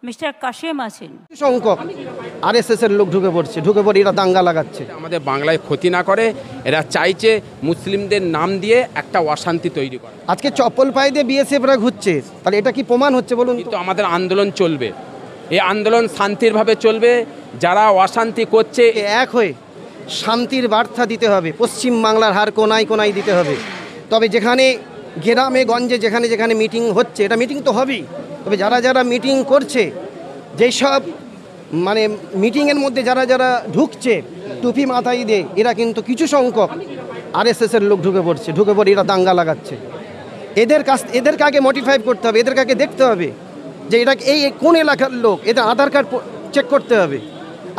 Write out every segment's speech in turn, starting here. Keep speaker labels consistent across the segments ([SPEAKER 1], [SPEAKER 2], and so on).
[SPEAKER 1] Mister Kashem আছেন।
[SPEAKER 2] সংখ্যক RSS এর লোক ঢুকে পড়ে এরা দাঙ্গা লাগাচ্ছে।
[SPEAKER 3] আমাদের বাংলায় ক্ষতি না করে এরা চাইছে মুসলিমদের নাম দিয়ে একটা অশান্তি তৈরি করে।
[SPEAKER 2] আজকে চপ্পল পায়ে দিয়ে বিএসএফরা ঘুরছে, তাহলে এটা কি প্রমাণ হচ্ছে বলুন তো?
[SPEAKER 3] কিন্তু আমাদের আন্দোলন চলবে, এই আন্দোলন শান্তিরভাবে চলবে। যারা অশান্তি করছে
[SPEAKER 2] এক হয়ে শান্তির বার্তা দিতে হবে, পশ্চিম বাংলার হার কোনায় কোনায় দিতে হবে। তবে যেখানে গ্রামে গঞ্জে যেখানে যেখানে মিটিং হচ্ছে, এটা মিটিং তো হবেই, তবে যারা যারা মিটিং করছে, যেসব মানে মিটিংয়ের মধ্যে যারা যারা ঢুকছে টুপি মাথায় দিয়ে, এরা কিন্তু কিছু সংখ্যক আরএসএস এর লোক ঢুকে পড়ে এরা দাঙ্গা লাগাচ্ছে। এদেরকে আগে মডিফাই করতে হবে, এদেরকে আগে দেখতে হবে যে এটা এই কোন এলাকার লোক, এদের আধার কার্ড চেক করতে হবে।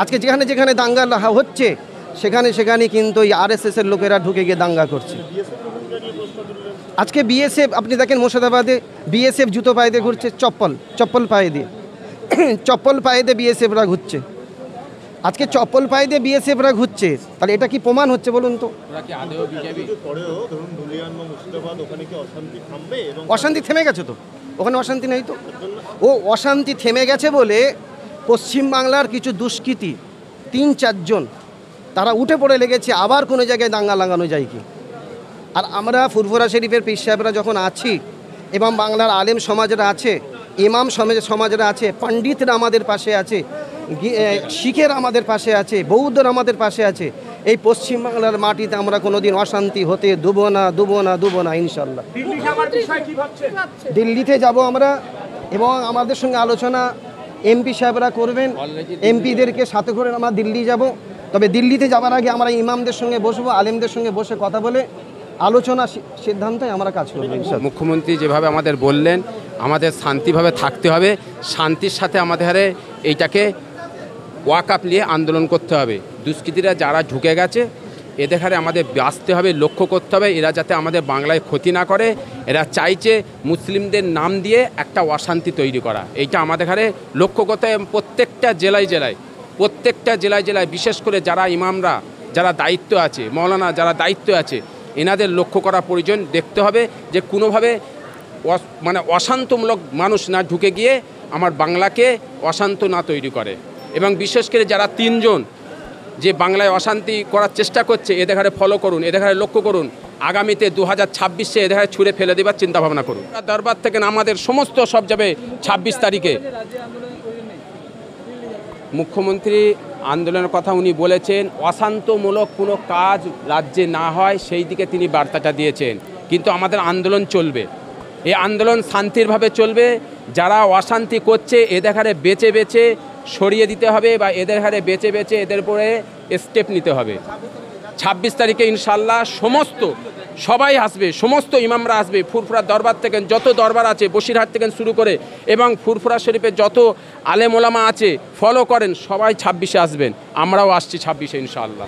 [SPEAKER 2] আজকে যেখানে যেখানে দাঙ্গা হচ্ছে সেখানে সেখানে কিন্তু এই আরএসএস এর লোকেরা ঢুকে গিয়ে দাঙ্গা করছে। আজকে বিএসএফ আপনি দেখেন মুর্শিদাবাদে বিএসএফ জুতো পায়ে দিয়ে ঘুরছে, চপ্পল পায়ে দিয়ে চপ্পল পায়ে দিয়ে বিএসএফরা ঘুরছে। আজকে চপ্পল পায়ে দিয়ে বিএসএফরা ঘুরছে, তাহলে এটা কি প্রমাণ হচ্ছে বলুন তো? অশান্তি থেমে গেছে তো, ওখানে অশান্তি নেই তো। ও অশান্তি থেমে গেছে বলে পশ্চিমবাংলার কিছু দুষ্কৃতী ৩-৪ জন তারা উঠে পড়ে লেগেছে আবার কোনো জায়গায় দাঙ্গা লাগানো যায় কি। আর আমরা ফুরফুরা শরীফের পীর সাহেবরা যখন আছি এবং বাংলার আলেম সমাজরা আছে, ইমাম সমাজরা আছে, পণ্ডিতরা আমাদের পাশে আছে, শিখের আমাদের পাশে আছে, বৌদ্ধরা আমাদের পাশে আছে, এই পশ্চিমবাংলার মাটিতে আমরা কোনোদিন অশান্তি হতে দেবো না ইনশাল্লাহ। দিল্লিতে যাব আমরা এবং আমাদের সঙ্গে আলোচনা এমপি সাহেবরা করবেন, এমপিদেরকে সাথে করে আমরা দিল্লি যাব। তবে দিল্লিতে যাওয়ার আগে আমরা ইমামদের সঙ্গে বসবো, আলেমদের সঙ্গে বসে কথা বলে আলোচনা সিদ্ধান্তে আমরা কাজ করবো।
[SPEAKER 3] মুখ্যমন্ত্রী যেভাবে আমাদের বললেন আমাদের শান্তিভাবে থাকতে হবে, শান্তির সাথে আমাদের এইটাকে ওয়াকআপ নিয়ে আন্দোলন করতে হবে। দুষ্কৃতীরা যারা ঢুকে গেছে এদের হারে আমাদের বাঁচতে হবে, লক্ষ্য করতে হবে এরা যাতে আমাদের বাংলায় ক্ষতি না করে। এরা চাইছে মুসলিমদের নাম দিয়ে একটা অশান্তি তৈরি করা, এইটা আমাদের হারে লক্ষ্য করতে হবে। প্রত্যেকটা জেলায় বিশেষ করে যারা ইমামরা যারা দায়িত্ব আছে, মৌলানা যারা দায়িত্ব আছে, এনাদের লক্ষ্য করা প্রয়োজন। দেখতে হবে যে কোনোভাবে মানে অশান্তমূলক মানুষ না ঢুকে গিয়ে আমার বাংলাকে অশান্ত না তৈরি করে। এবং বিশেষ করে যারা 3 জন যে বাংলায় অশান্তি করার চেষ্টা করছে এদের হারে ফলো করুন, এদের হারে লক্ষ্য করুন। আগামীতে 2026-এ এদের হারে ছুঁড়ে ফেলে দেবার চিন্তাভাবনা করুন। দরবার থেকে আমাদের সমস্ত সব যাবে 26 তারিখে। মুখ্যমন্ত্রী আন্দোলনের কথা উনি বলেছেন, অশান্তমূলক কোনো কাজ রাজ্যে না হয় সেই দিকে তিনি বার্তাটা দিয়েছেন। কিন্তু আমাদের আন্দোলন চলবে, এই আন্দোলন শান্তিরভাবে চলবে। যারা অশান্তি করছে এদের হারে বেছে সরিয়ে দিতে হবে বা এদের হারে বেছে এদের উপরে স্টেপ নিতে হবে। 26 তারিখে ইনশাল্লাহ সবাই আসবে, সমস্ত ইমামরা আসবে। ফুরফুরা দরবার থেকে যত দরবার আছে, বসিরহাট থেকে শুরু করে এবং ফুরফুরা শরীফের যত আলেম ওলামা আছে ফলো করেন, সবাই 26-এ আসবেন। আমরাও আসছি 26-এ ইনশাল্লাহ।